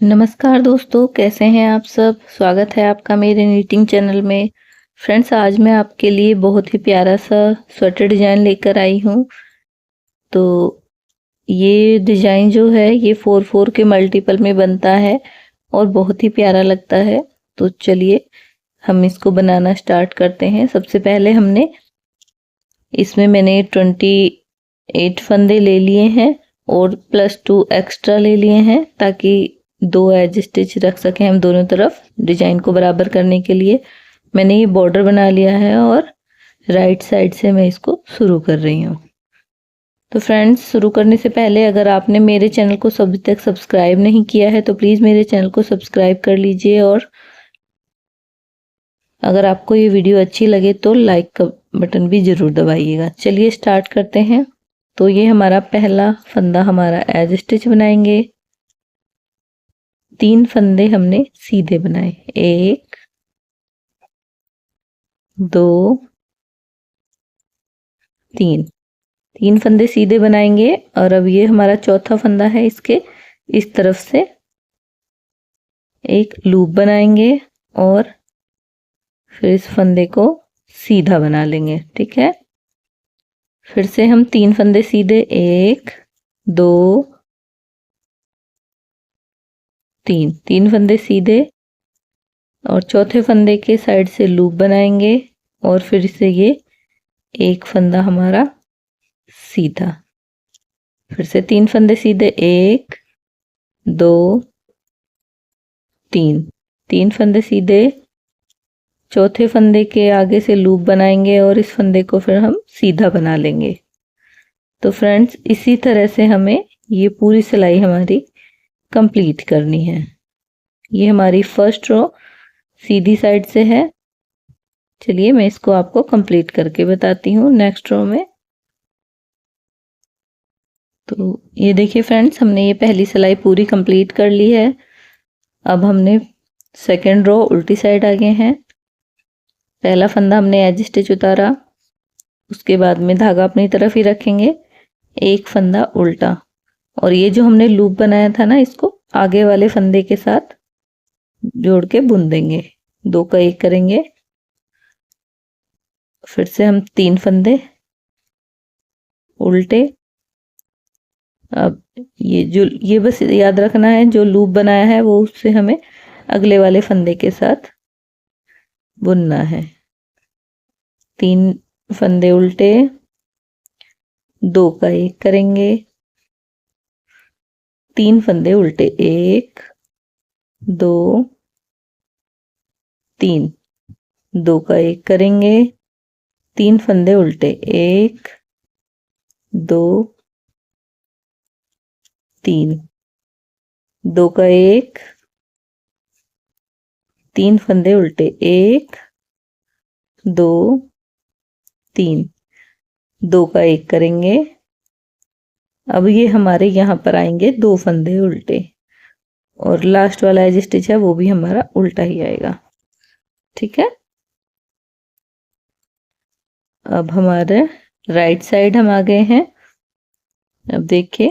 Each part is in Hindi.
नमस्कार दोस्तों, कैसे हैं आप सब। स्वागत है आपका मेरे नीटिंग चैनल में। फ्रेंड्स, आज मैं आपके लिए बहुत ही प्यारा सा स्वेटर डिजाइन लेकर आई हूँ। तो ये डिजाइन जो है ये 4-4 के मल्टीपल में बनता है और बहुत ही प्यारा लगता है। तो चलिए हम इसको बनाना स्टार्ट करते हैं। सबसे पहले इसमें मैंने 28 फंदे ले लिए हैं और +2 एक्स्ट्रा ले लिए हैं ताकि 2 एज स्टिच रख सकें हम दोनों तरफ डिजाइन को बराबर करने के लिए। मैंने ये बॉर्डर बना लिया है और राइट साइड से मैं इसको शुरू कर रही हूँ। तो फ्रेंड्स, शुरू करने से पहले अगर आपने मेरे चैनल को अभी तक सब्सक्राइब नहीं किया है तो प्लीज़ मेरे चैनल को सब्सक्राइब कर लीजिए और अगर आपको ये वीडियो अच्छी लगे तो लाइक का बटन भी ज़रूर दबाइएगा। चलिए स्टार्ट करते हैं। तो ये हमारा पहला फंदा हमारा एज स्टिच बनाएंगे। 3 फंदे हमने सीधे बनाए, 1 2 3 फंदे सीधे बनाएंगे। और अब ये हमारा चौथा फंदा है, इसके इस तरफ से एक लूप बनाएंगे और फिर इस फंदे को सीधा बना लेंगे। ठीक है, फिर से हम 3 फंदे सीधे, 1 2 3 फंदे सीधे और चौथे फंदे के साइड से लूप बनाएंगे और फिर से ये एक फंदा हमारा सीधा, फिर से 3 फंदे सीधे, 1 2 3 फंदे सीधे, चौथे फंदे के आगे से लूप बनाएंगे और इस फंदे को फिर हम सीधा बना लेंगे। तो फ्रेंड्स, इसी तरह से हमें ये पूरी सिलाई हमारी कंप्लीट करनी है। ये हमारी फर्स्ट रो सीधी साइड से है। चलिए मैं इसको आपको कंप्लीट करके बताती हूँ नेक्स्ट रो में। तो ये देखिए फ्रेंड्स, हमने ये पहली सिलाई पूरी कंप्लीट कर ली है। अब हमने सेकेंड रो उल्टी साइड आ गए हैं। पहला फंदा हमने एज स्टिच उतारा, उसके बाद में धागा अपनी तरफ ही रखेंगे, एक फंदा उल्टा और ये जो हमने लूप बनाया था ना, इसको आगे वाले फंदे के साथ जोड़ के बुन देंगे। 2 का 1 करेंगे। फिर से हम 3 फंदे उल्टे। अब ये बस याद रखना है, जो लूप बनाया है वो उससे हमें अगले वाले फंदे के साथ बुनना है। 3 फंदे उल्टे, 2 का 1 करेंगे, 3 फंदे उल्टे, 1 2 3, 2 का 1 करेंगे, 3 फंदे उल्टे, 1 2 3, 2 का 1, 3 फंदे उल्टे, 1 2 3, 2 का 1 करेंगे। अब ये हमारे यहाँ पर आएंगे 2 फंदे उल्टे और लास्ट वाला एज स्टिच है वो भी हमारा उल्टा ही आएगा। ठीक है, अब हमारे राइट साइड हम आ गए हैं। अब देखिए,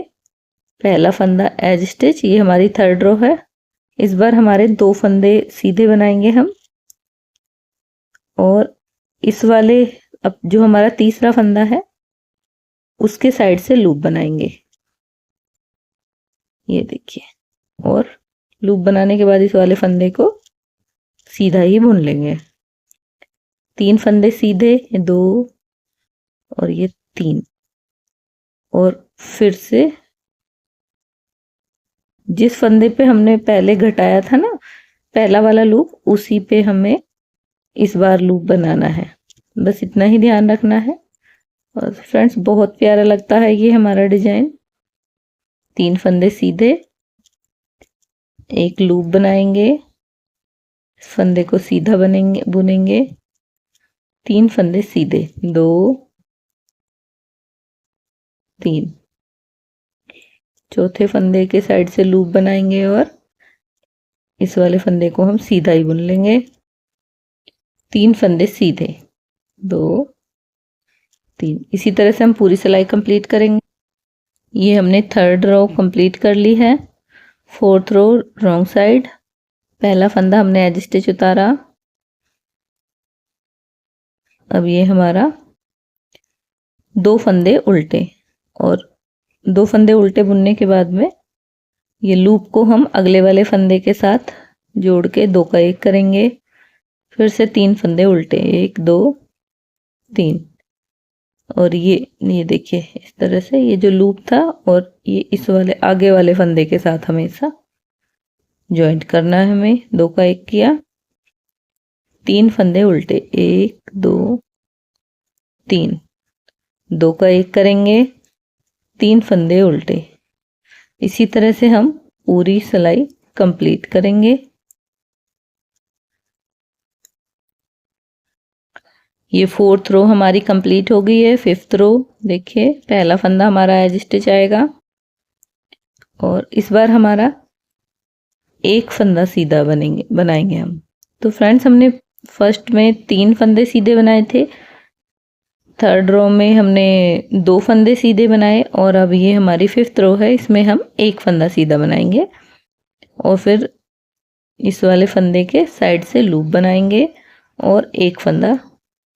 पहला फंदा एज स्टिच, ये हमारी थर्ड रो है। इस बार हमारे 2 फंदे सीधे बनाएंगे हम और इस वाले, अब जो हमारा तीसरा फंदा है उसके साइड से लूप बनाएंगे। ये देखिए, और लूप बनाने के बाद इस वाले फंदे को सीधा ही बुन लेंगे। 3 फंदे सीधे, 2 और ये 3 और फिर से जिस फंदे पे हमने पहले घटाया था ना पहला वाला लूप, उसी पे हमें इस बार लूप बनाना है। बस इतना ही ध्यान रखना है। और फ्रेंड्स, बहुत प्यारा लगता है ये हमारा डिजाइन। 3 फंदे सीधे, एक लूप बनाएंगे, इस फंदे को सीधा बुनेंगे, 3 फंदे सीधे, 2 3, चौथे फंदे के साइड से लूप बनाएंगे और इस वाले फंदे को हम सीधा ही बुन लेंगे। 3 फंदे सीधे, 2 3, इसी तरह से हम पूरी सिलाई कंप्लीट करेंगे। ये हमने थर्ड रो कंप्लीट कर ली है। 4th रो रॉन्ग साइड, पहला फंदा हमने एज स्टिच उतारा। अब ये हमारा 2 फंदे उल्टे, और 2 फंदे उल्टे बुनने के बाद में ये लूप को हम अगले वाले फंदे के साथ जोड़ के 2 का 1 करेंगे। फिर से 3 फंदे उल्टे, 1 2 3, और ये देखिए इस तरह से ये जो लूप था और ये इस वाले आगे वाले फंदे के साथ हमेशा जॉइंट करना है हमें। 2 का 1 किया, 3 फंदे उल्टे, 1 2 3, 2 का 1 करेंगे, 3 फंदे उल्टे। इसी तरह से हम पूरी सिलाई कंप्लीट करेंगे। ये 4th रो हमारी कंप्लीट हो गई है। 5th रो देखिए, पहला फंदा हमारा एज स्टिच आएगा और इस बार हमारा एक फंदा सीधा बनाएंगे हम। तो फ्रेंड्स, हमने फर्स्ट में 3 फंदे सीधे बनाए थे, 3rd रो में हमने 2 फंदे सीधे बनाए, और अब ये हमारी 5th रो है, इसमें हम एक फंदा सीधा बनाएंगे और फिर इस वाले फंदे के साइड से लूप बनाएंगे और एक फंदा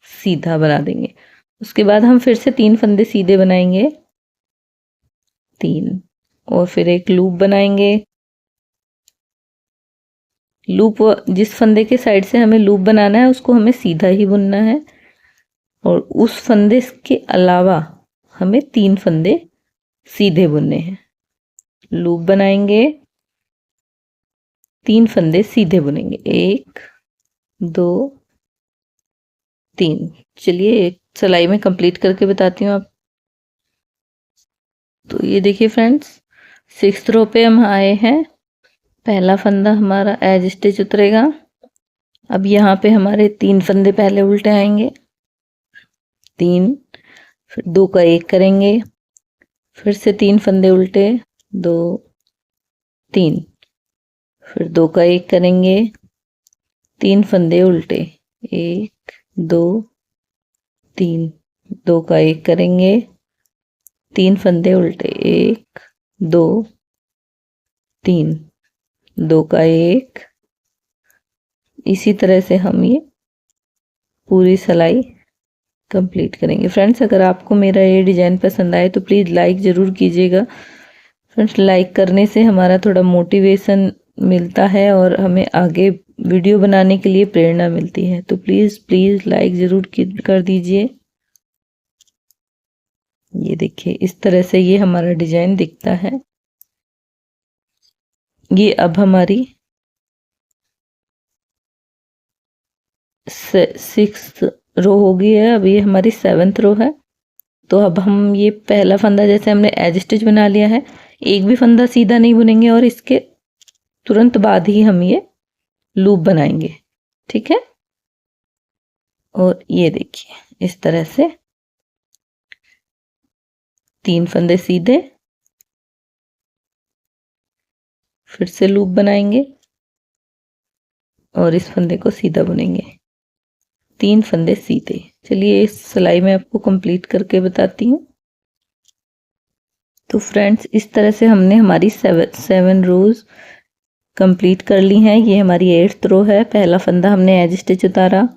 सीधा बना देंगे। उसके बाद हम फिर से 3 फंदे सीधे बनाएंगे, 3, और फिर एक लूप बनाएंगे। लूप जिस फंदे के साइड से हमें लूप बनाना है उसको हमें सीधा ही बुनना है, और उस फंदे के अलावा हमें 3 फंदे सीधे बुनने हैं। लूप बनाएंगे, 3 फंदे सीधे बुनेंगे, 1 2 3। चलिए एक सिलाई में कंप्लीट करके बताती हूँ आप। तो ये देखिए फ्रेंड्स, 6th रो पे हम आए हैं, पहला फंदा हमारा एज स्टिच उतरेगा। अब यहाँ पे हमारे 3 फंदे पहले उल्टे आएंगे, 3, फिर 2 का 1 करेंगे, फिर से 3 फंदे उल्टे, 2 3, फिर 2 का 1 करेंगे, 3 फंदे उल्टे, 1 2 3, 2 का 1 करेंगे, 3 फंदे उल्टे, 1 2 3, 2 का 1। इसी तरह से हम ये पूरी सिलाई कंप्लीट करेंगे। फ्रेंड्स, अगर आपको मेरा ये डिज़ाइन पसंद आए तो प्लीज़ लाइक ज़रूर कीजिएगा। फ्रेंड्स, लाइक करने से हमारा थोड़ा मोटिवेशन मिलता है और हमें आगे वीडियो बनाने के लिए प्रेरणा मिलती है। तो प्लीज़ लाइक ज़रूर कर दीजिए। ये देखिए इस तरह से ये हमारा डिज़ाइन दिखता है। ये अब हमारी 6th रो हो गई है। अब ये हमारी 7th रो है। तो अब हम ये पहला फंदा जैसे हमने एज स्टिच बना लिया है, एक भी फंदा सीधा नहीं बुनेंगे और इसके तुरंत बाद ही हम ये लूप बनाएंगे, ठीक है। और ये देखिए इस तरह से 3 फंदे सीधे, फिर से लूप बनाएंगे और इस फंदे को सीधा बुनेंगे, 3 फंदे सीधे। चलिए इस सिलाई में आपको कंप्लीट करके बताती हूँ। तो फ्रेंड्स, इस तरह से हमने हमारी 7 रोज कंप्लीट कर ली हैं। ये हमारी 8th रो है, पहला फंदा हमने एज स्टिच उतारा।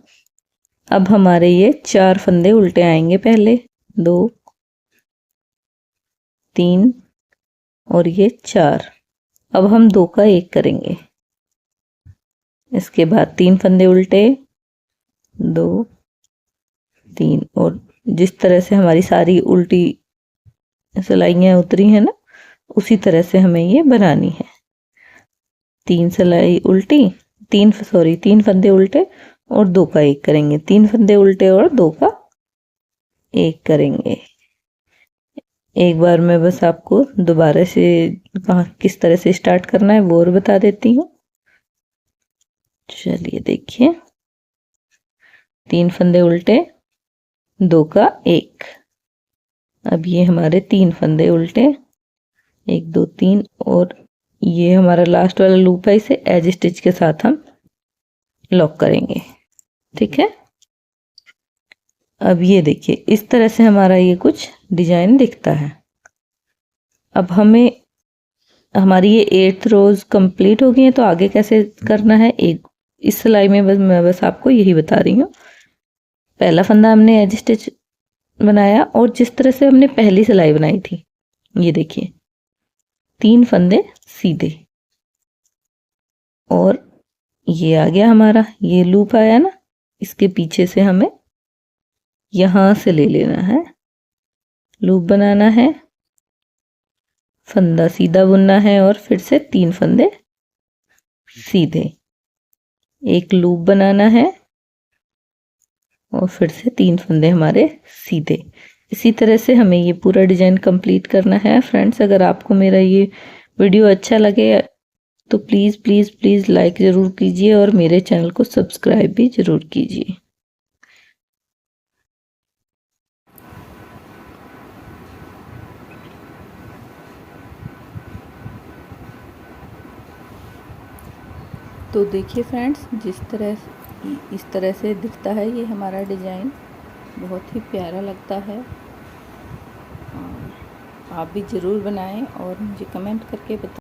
अब हमारे ये 4 फंदे उल्टे आएंगे, पहले 2 3 और ये 4। अब हम 2 का 1 करेंगे, इसके बाद 3 फंदे उल्टे, 2 3, और जिस तरह से हमारी सारी उल्टी सिलाइयाँ उतरी हैं ना, उसी तरह से हमें ये बनानी है। 3 सिलाई उल्टी, 3 फंदे उल्टे और 2 का 1 करेंगे, 3 फंदे उल्टे और 2 का 1 करेंगे। एक बार मैं बस आपको दोबारा से किस तरह से स्टार्ट करना है वो और बता देती हूँ। चलिए देखिए, 3 फंदे उल्टे, 2 का 1। अब ये हमारे 3 फंदे उल्टे, 1 2 3, और ये हमारा लास्ट वाला लूप है, इसे एज स्टिच के साथ हम लॉक करेंगे, ठीक है। अब ये देखिए इस तरह से हमारा ये कुछ डिजाइन दिखता है। अब हमें हमारी ये 8th रोज कंप्लीट हो गई है, तो आगे कैसे करना है एक इस सिलाई में मैं बस आपको यही बता रही हूँ। पहला फंदा हमने एज स्टिच बनाया और जिस तरह से हमने पहली सिलाई बनाई थी, ये देखिए 3 फंदे सीधे, और ये आ गया हमारा, ये लूप आया ना, इसके पीछे से हमें यहां से ले लेना है, लूप बनाना है, फंदा सीधा बुनना है और फिर से 3 फंदे सीधे, एक लूप बनाना है और फिर से 3 फंदे हमारे सीधे। इसी तरह से हमें ये पूरा डिजाइन कंप्लीट करना है। फ्रेंड्स, अगर आपको मेरा ये वीडियो अच्छा लगे तो प्लीज़ प्लीज़ प्लीज़ लाइक ज़रूर कीजिए और मेरे चैनल को सब्सक्राइब भी ज़रूर कीजिए। तो देखिए फ्रेंड्स, इस तरह से दिखता है ये हमारा डिज़ाइन, बहुत ही प्यारा लगता है। आप भी ज़रूर बनाएं और मुझे कमेंट करके बताएं।